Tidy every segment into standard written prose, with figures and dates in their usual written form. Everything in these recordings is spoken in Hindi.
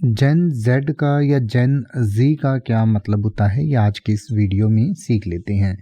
जेन जेड का या जेन जी का क्या मतलब होता है, ये आज के इस वीडियो में सीख लेते हैं।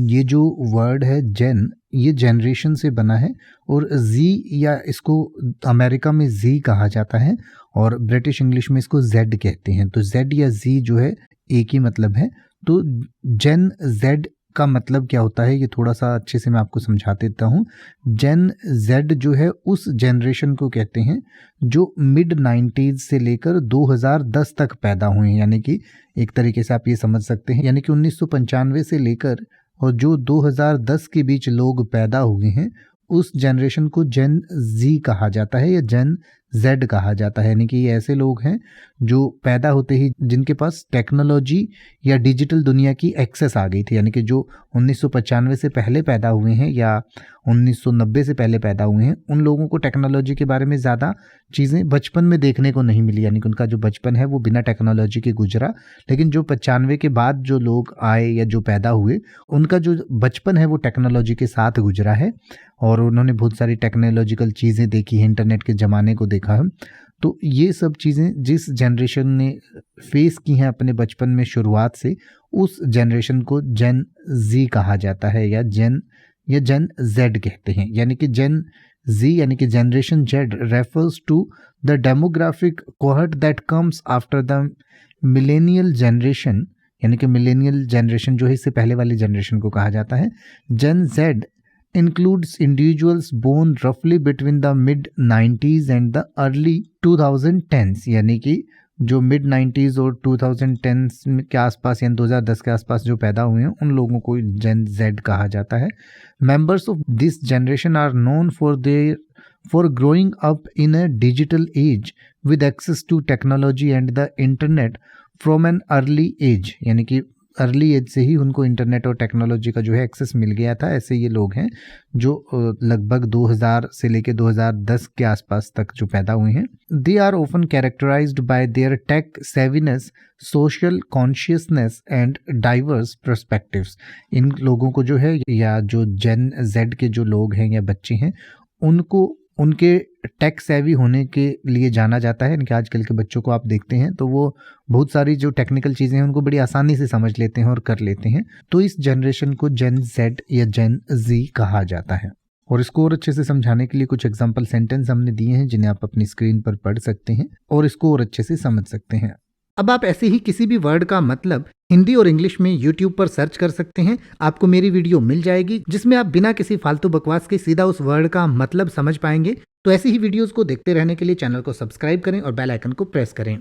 ये जो वर्ड है जेन, ये जनरेशन से बना है और जी या इसको अमेरिका में जी कहा जाता है और ब्रिटिश इंग्लिश में इसको जेड कहते हैं। तो जेड या जी जो है एक ही मतलब है। तो जेन जेड का मतलब क्या होता है, ये थोड़ा सा अच्छे से मैं आपको समझा देता हूँ। जेन जेड जो है उस जनरेशन को कहते हैं जो मिड 90s से लेकर 2010 तक पैदा हुए हैं, यानी कि एक तरीके से आप ये समझ सकते हैं, यानी कि 1995 से लेकर और जो 2010 के बीच लोग पैदा हुए हैं उस जनरेशन को जेन जी कहा जाता है या जेन जेड कहा जाता है। यानी कि ये ऐसे लोग हैं जो पैदा होते ही जिनके पास टेक्नोलॉजी या डिजिटल दुनिया की एक्सेस आ गई थी, यानी कि जो 1995 से पहले पैदा हुए हैं या 1990 से पहले पैदा हुए हैं, उन लोगों को टेक्नोलॉजी के बारे में ज़्यादा चीज़ें बचपन में देखने को नहीं मिली, यानी कि उनका जो बचपन है वो बिना टेक्नोलॉजी के गुजरा। लेकिन जो 95 के बाद जो लोग आए या जो पैदा हुए, उनका जो बचपन है वो टेक्नोलॉजी के साथ गुजरा है और उन्होंने बहुत सारी टेक्नोलॉजिकल चीज़ें देखी हैं, इंटरनेट के ज़माने को देखा है। तो ये सब चीज़ें जिस जनरेशन ने फेस की हैं अपने बचपन में शुरुआत से, उस जनरेशन को जेन जी कहा जाता है या जेन जेड कहते हैं। यानी कि जेन जी यानी कि generation Z refers to the demographic cohort that comes after the millennial generation, यानी कि मिलेनियल जनरेशन जो है इससे पहले वाली जनरेशन को कहा जाता है। जेन Z includes individuals born roughly between the mid 90s and the early 2010s, यानी कि जो मिड 90s और 2010s के आसपास यानी 2010 के आसपास जो पैदा हुए हैं उन लोगों को जेन जेड कहा जाता है। Members of this generation are known for growing up in a digital age with access to technology and the internet from an early age, यानी कि अर्ली एज से ही उनको इंटरनेट और टेक्नोलॉजी का जो है एक्सेस मिल गया था। ऐसे ये लोग हैं जो लगभग 2000 से लेकर 2010 के आसपास तक जो पैदा हुए हैं। They are often characterized by their tech savviness, social consciousness and diverse perspectives. इन लोगों को जो है या जो जेन जेड के जो लोग हैं या बच्चे हैं उनको उनके टेक सेवी होने के लिए जाना जाता है। इनके आजकल के बच्चों को आप देखते हैं तो वो बहुत सारी जो टेक्निकल चीज़ें हैं उनको बड़ी आसानी से समझ लेते हैं और कर लेते हैं। तो इस जनरेशन को जेन जेड या जेन जी कहा जाता है। और इसको और अच्छे से समझाने के लिए कुछ एग्जाम्पल सेंटेंस हमने दिए हैं जिन्हें आप अपनी स्क्रीन पर पढ़ सकते हैं और इसको और अच्छे से समझ सकते हैं। अब आप ऐसे ही किसी भी वर्ड का मतलब हिंदी और इंग्लिश में YouTube पर सर्च कर सकते हैं। आपको मेरी वीडियो मिल जाएगी जिसमें आप बिना किसी फालतू बकवास के सीधा उस वर्ड का मतलब समझ पाएंगे। तो ऐसी ही वीडियोस को देखते रहने के लिए चैनल को सब्सक्राइब करें और बेल आइकन को प्रेस करें।